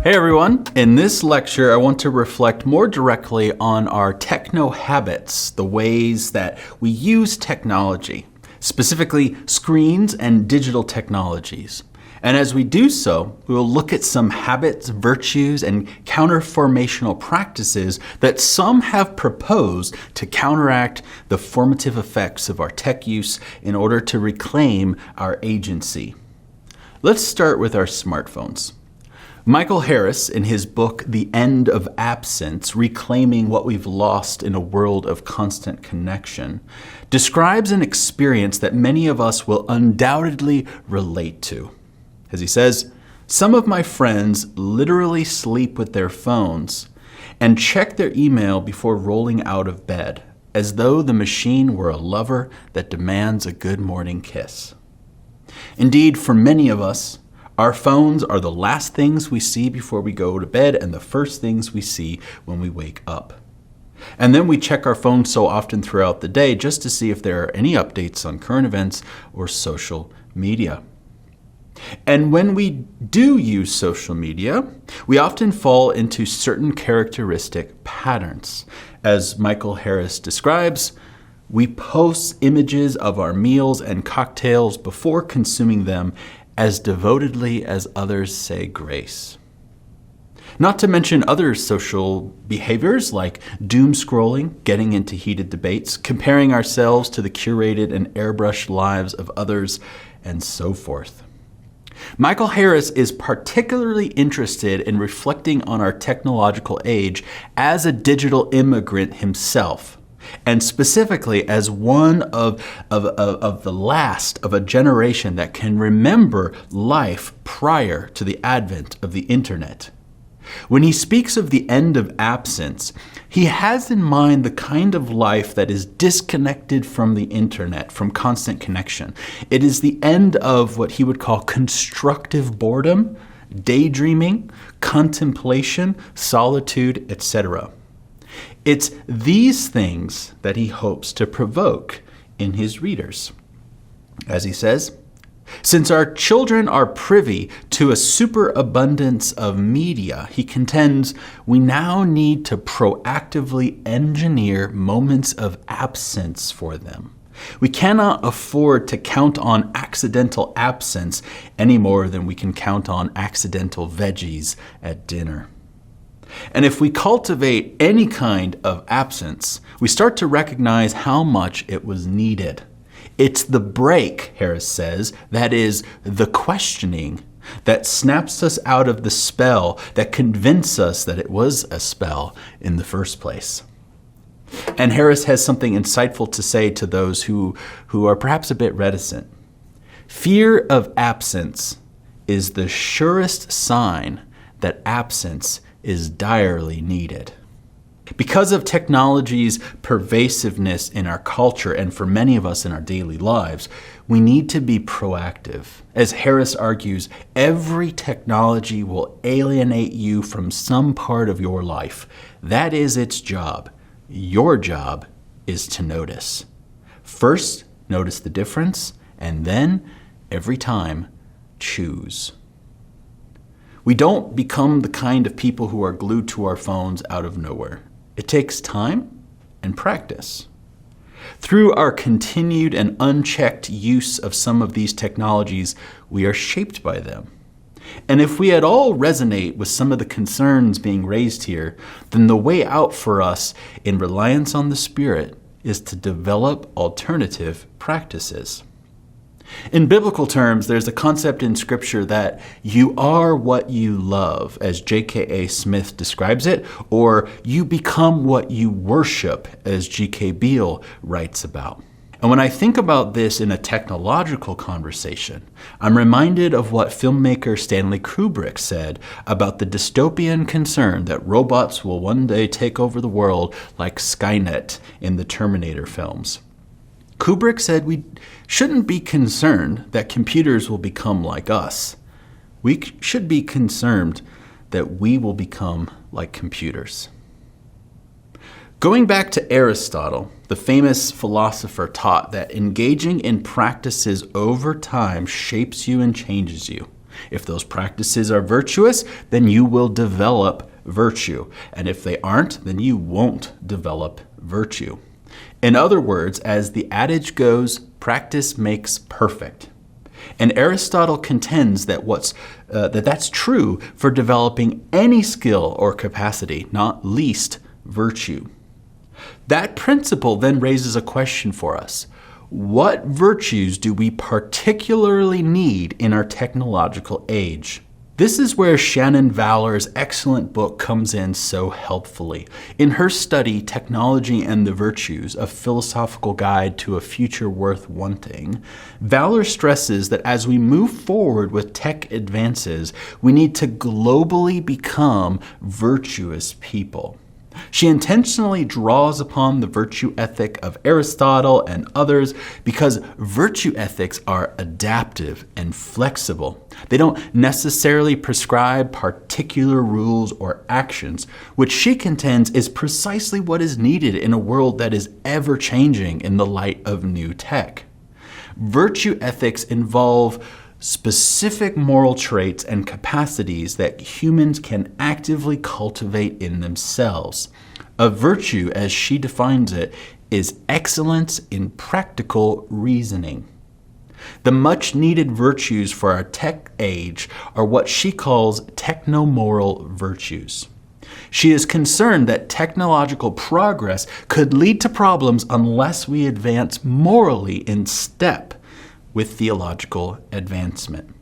Hey everyone, in this lecture I want to reflect more directly on our techno habits, the ways that we use technology, specifically screens and digital technologies. And as we do so, we will look at some habits, virtues, and counter-formational practices that some have proposed to counteract the formative effects of our tech use in order to reclaim our agency. Let's start with our smartphones. Michael Harris, in his book, The End of Absence, Reclaiming What We've Lost in a World of Constant Connection, describes an experience that many of us will undoubtedly relate to. As he says, some of my friends literally sleep with their phones and check their email before rolling out of bed, as though the machine were a lover that demands a good morning kiss. Indeed, for many of us, our phones are the last things we see before we go to bed and the first things we see when we wake up. And then we check our phones so often throughout the day just to see if there are any updates on current events or social media. And when we do use social media, we often fall into certain characteristic patterns. As Michael Harris describes, we post images of our meals and cocktails before consuming them as devotedly as others say grace. Not to mention other social behaviors like doom scrolling, getting into heated debates, comparing ourselves to the curated and airbrushed lives of others, and so forth. Michael Harris is particularly interested in reflecting on our technological age as a digital immigrant himself, and specifically as one of the last of a generation that can remember life prior to the advent of the internet. When he speaks of the end of absence, he has in mind the kind of life that is disconnected from the internet, from constant connection. It is the end of what he would call constructive boredom, daydreaming, contemplation, solitude, etc. It's these things that he hopes to provoke in his readers. As he says, since our children are privy to a superabundance of media, he contends we now need to proactively engineer moments of absence for them. We cannot afford to count on accidental absence any more than we can count on accidental veggies at dinner. And if we cultivate any kind of absence, we start to recognize how much it was needed. It's the break, Harris says, that is the questioning, that snaps us out of the spell, that convinces us that it was a spell in the first place. And Harris has something insightful to say to those who are perhaps a bit reticent. Fear of absence is the surest sign that absence is direly needed. Because of technology's pervasiveness in our culture and for many of us in our daily lives, we need to be proactive. As Harris argues, every technology will alienate you from some part of your life. That is its job. Your job is to notice. First, notice the difference, and then, every time, choose. We don't become the kind of people who are glued to our phones out of nowhere. It takes time and practice. Through our continued and unchecked use of some of these technologies, we are shaped by them. And if we at all resonate with some of the concerns being raised here, then the way out for us in reliance on the Spirit is to develop alternative practices. In biblical terms, there's a concept in Scripture that you are what you love, as J.K.A. Smith describes it, or you become what you worship, as G.K. Beale writes about. And when I think about this in a technological conversation, I'm reminded of what filmmaker Stanley Kubrick said about the dystopian concern that robots will one day take over the world like Skynet in the Terminator films. Kubrick said we shouldn't be concerned that computers will become like us. We should be concerned that we will become like computers. Going back to Aristotle, the famous philosopher taught that engaging in practices over time shapes you and changes you. If those practices are virtuous, then you will develop virtue. And if they aren't, then you won't develop virtue. In other words, as the adage goes, practice makes perfect. And Aristotle contends that that's true for developing any skill or capacity, not least virtue. That principle then raises a question for us. What virtues do we particularly need in our technological age? This is where Shannon Valor's excellent book comes in so helpfully. In her study, Technology and the Virtues, A Philosophical Guide to a Future Worth Wanting, Valor stresses that as we move forward with tech advances, we need to globally become virtuous people. She intentionally draws upon the virtue ethic of Aristotle and others because virtue ethics are adaptive and flexible. They don't necessarily prescribe particular rules or actions, which she contends is precisely what is needed in a world that is ever-changing in the light of new tech. Virtue ethics involve specific moral traits and capacities that humans can actively cultivate in themselves. A virtue, as she defines it, is excellence in practical reasoning. The much-needed virtues for our tech age are what she calls techno-moral virtues. She is concerned that technological progress could lead to problems unless we advance morally in step with theological advancement.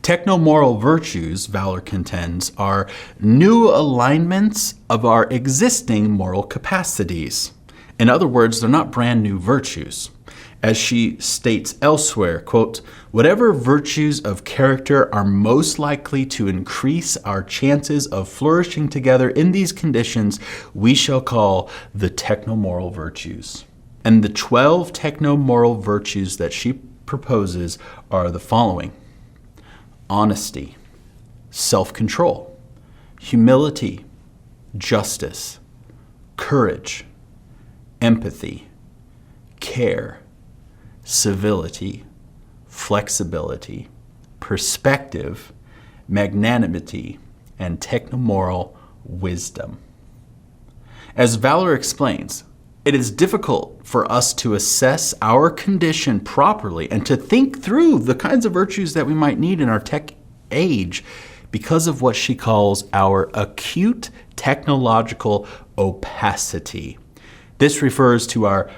Techno-moral virtues, Valor contends, are new alignments of our existing moral capacities. In other words, they're not brand new virtues. As she states elsewhere, quote, "Whatever virtues of character are most likely to increase our chances of flourishing together in these conditions, we shall call the techno-moral virtues." And the 12 techno-moral virtues that she proposes are the following: honesty, self-control, humility, justice, courage, empathy, care, civility, flexibility, perspective, magnanimity, and techno-moral wisdom. As Valor explains, it is difficult for us to assess our condition properly and to think through the kinds of virtues that we might need in our tech age because of what she calls our acute technological opacity. This refers to our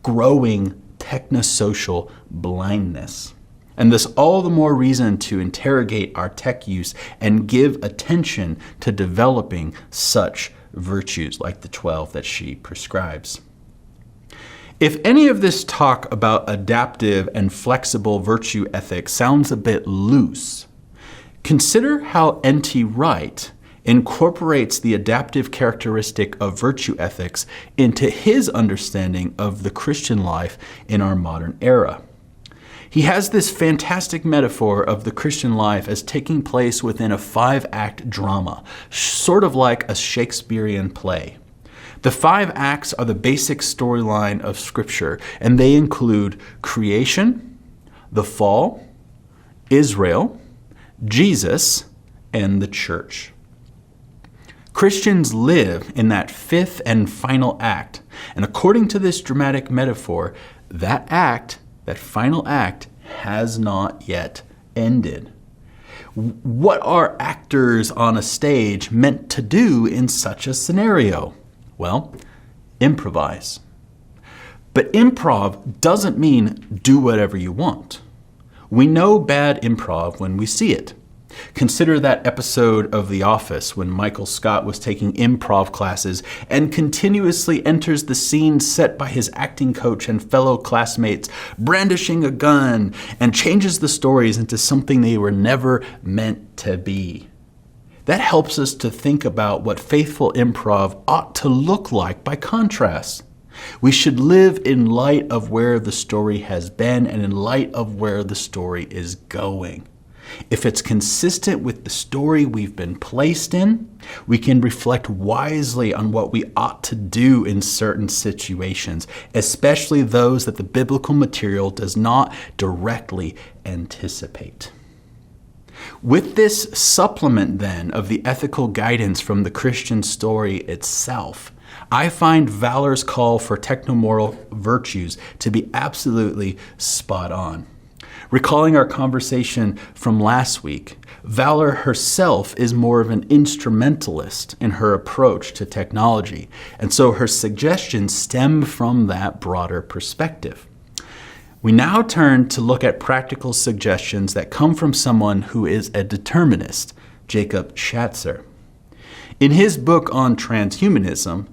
growing technosocial blindness. And thus all the more reason to interrogate our tech use and give attention to developing such virtues like the 12 that she prescribes. If any of this talk about adaptive and flexible virtue ethics sounds a bit loose, consider how AntiRight incorporates the adaptive characteristic of virtue ethics into his understanding of the Christian life in our modern era. He has this fantastic metaphor of the Christian life as taking place within a 5-act drama, sort of like a Shakespearean play. The 5 acts are the basic storyline of Scripture, and they include creation, the fall, Israel, Jesus, and the church. Christians live in that 5th and final act, and according to this dramatic metaphor, that final act has not yet ended. What are actors on a stage meant to do in such a scenario? Well, improvise. But improv doesn't mean do whatever you want. We know bad improv when we see it. Consider that episode of The Office when Michael Scott was taking improv classes and continuously enters the scene set by his acting coach and fellow classmates, brandishing a gun, and changes the stories into something they were never meant to be. That helps us to think about what faithful improv ought to look like by contrast. We should live in light of where the story has been and in light of where the story is going. If it's consistent with the story we've been placed in, we can reflect wisely on what we ought to do in certain situations, especially those that the biblical material does not directly anticipate. With this supplement, then, of the ethical guidance from the Christian story itself, I find Valor's call for technomoral virtues to be absolutely spot on. Recalling our conversation from last week, Valor herself is more of an instrumentalist in her approach to technology, and so her suggestions stem from that broader perspective. We now turn to look at practical suggestions that come from someone who is a determinist, Jacob Schatzer. In his book on transhumanism,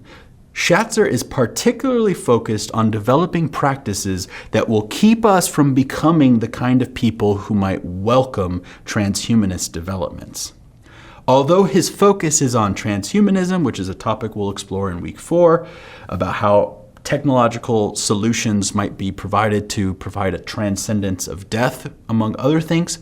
Schatzer is particularly focused on developing practices that will keep us from becoming the kind of people who might welcome transhumanist developments. Although his focus is on transhumanism, which is a topic we'll explore in week 4, about how technological solutions might be provided to provide a transcendence of death, among other things,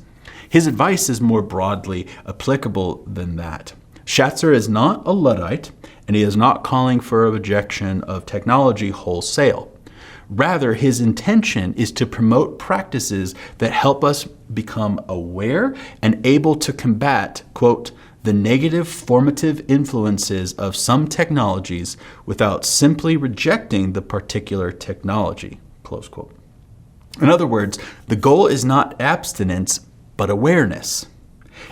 his advice is more broadly applicable than that. Schatzer is not a Luddite, and he is not calling for a rejection of technology wholesale. Rather, his intention is to promote practices that help us become aware and able to combat, quote, the negative formative influences of some technologies without simply rejecting the particular technology, close quote. In other words, the goal is not abstinence, but awareness.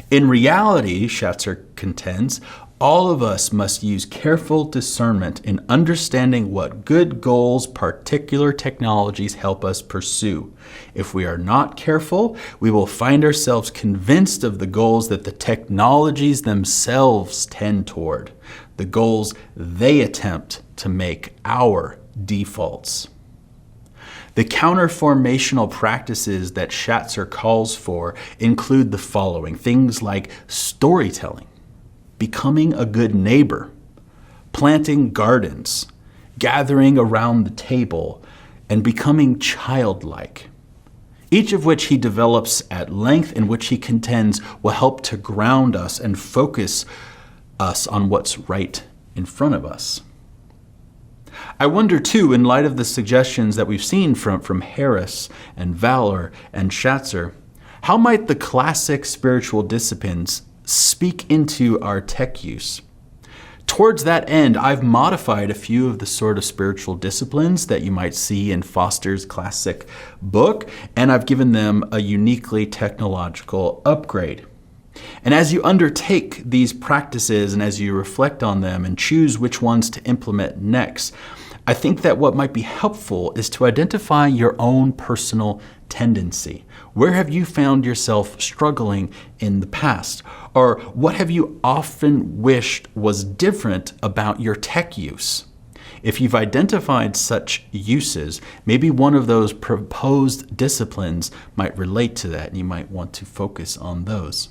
In reality, Schatzer contends, all of us must use careful discernment in understanding what good goals particular technologies help us pursue. If we are not careful, we will find ourselves convinced of the goals that the technologies themselves tend toward, the goals they attempt to make our defaults. The counterformational practices that Schatzer calls for include the following: things like storytelling, becoming a good neighbor, planting gardens, gathering around the table, and becoming childlike, each of which he develops at length, in which he contends will help to ground us and focus us on what's right in front of us. I wonder, too, in light of the suggestions that we've seen from Harris and Valor and Schatzer, how might the classic spiritual disciplines speak into our tech use? Towards that end, I've modified a few of the sort of spiritual disciplines that you might see in Foster's classic book, and I've given them a uniquely technological upgrade. And as you undertake these practices and as you reflect on them and choose which ones to implement next, I think that what might be helpful is to identify your own personal tendency. Where have you found yourself struggling in the past? Or what have you often wished was different about your tech use? If you've identified such uses, maybe one of those proposed disciplines might relate to that, and you might want to focus on those.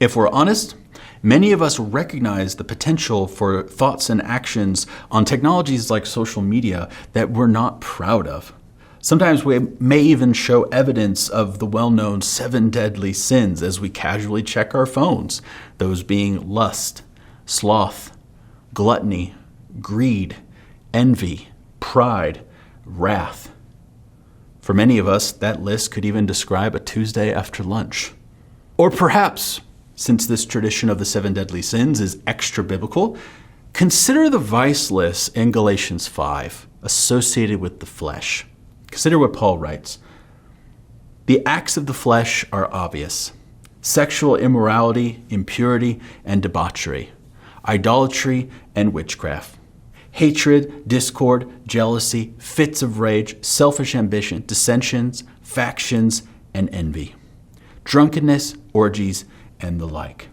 If we're honest, many of us recognize the potential for thoughts and actions on technologies like social media that we're not proud of. Sometimes we may even show evidence of the well-known 7 deadly sins as we casually check our phones, those being lust, sloth, gluttony, greed, envy, pride, wrath. For many of us, that list could even describe a Tuesday after lunch. Or perhaps, since this tradition of the 7 deadly sins is extra biblical, consider the vice list in Galatians 5 associated with the flesh. Consider what Paul writes. The acts of the flesh are obvious: sexual immorality, impurity, and debauchery, idolatry and witchcraft, hatred, discord, jealousy, fits of rage, selfish ambition, dissensions, factions, and envy, drunkenness, orgies, and the like.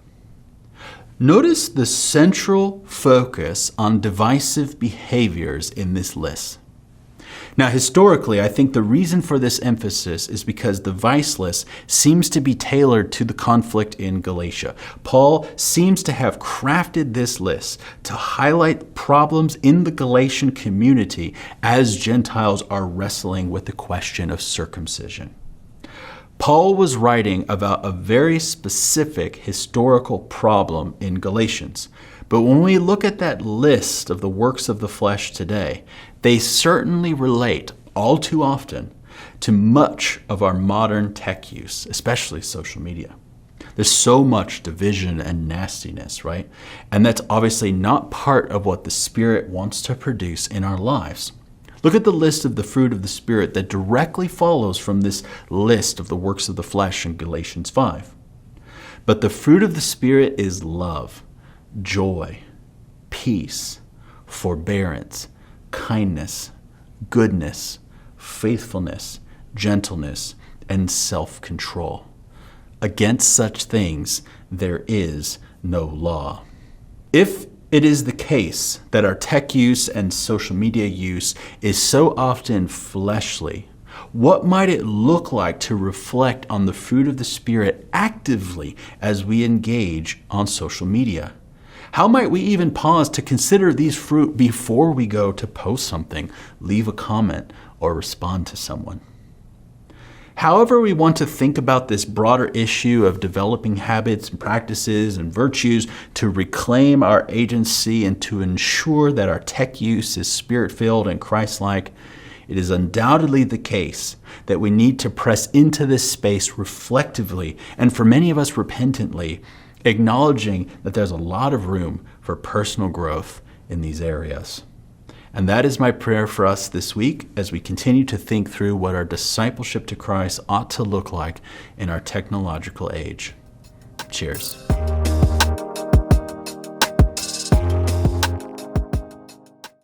Notice the central focus on divisive behaviors in this list. Now, historically, I think the reason for this emphasis is because the vice list seems to be tailored to the conflict in Galatia. Paul seems to have crafted this list to highlight problems in the Galatian community as Gentiles are wrestling with the question of circumcision. Paul was writing about a very specific historical problem in Galatians. But when we look at that list of the works of the flesh today, they certainly relate all too often to much of our modern tech use, especially social media. There's so much division and nastiness, right? And that's obviously not part of what the Spirit wants to produce in our lives. Look at the list of the fruit of the Spirit that directly follows from this list of the works of the flesh in Galatians 5. But the fruit of the Spirit is love, joy, peace, forbearance, kindness, goodness, faithfulness, gentleness, and self-control. Against such things there is no law. If it is the case that our tech use and social media use is so often fleshly, what might it look like to reflect on the fruit of the Spirit actively as we engage on social media? How might we even pause to consider these fruit before we go to post something, leave a comment, or respond to someone? However we want to think about this broader issue of developing habits and practices and virtues to reclaim our agency and to ensure that our tech use is Spirit-filled and Christ-like, it is undoubtedly the case that we need to press into this space reflectively and for many of us repentantly, acknowledging that there's a lot of room for personal growth in these areas. And that is my prayer for us this week as we continue to think through what our discipleship to Christ ought to look like in our technological age. Cheers.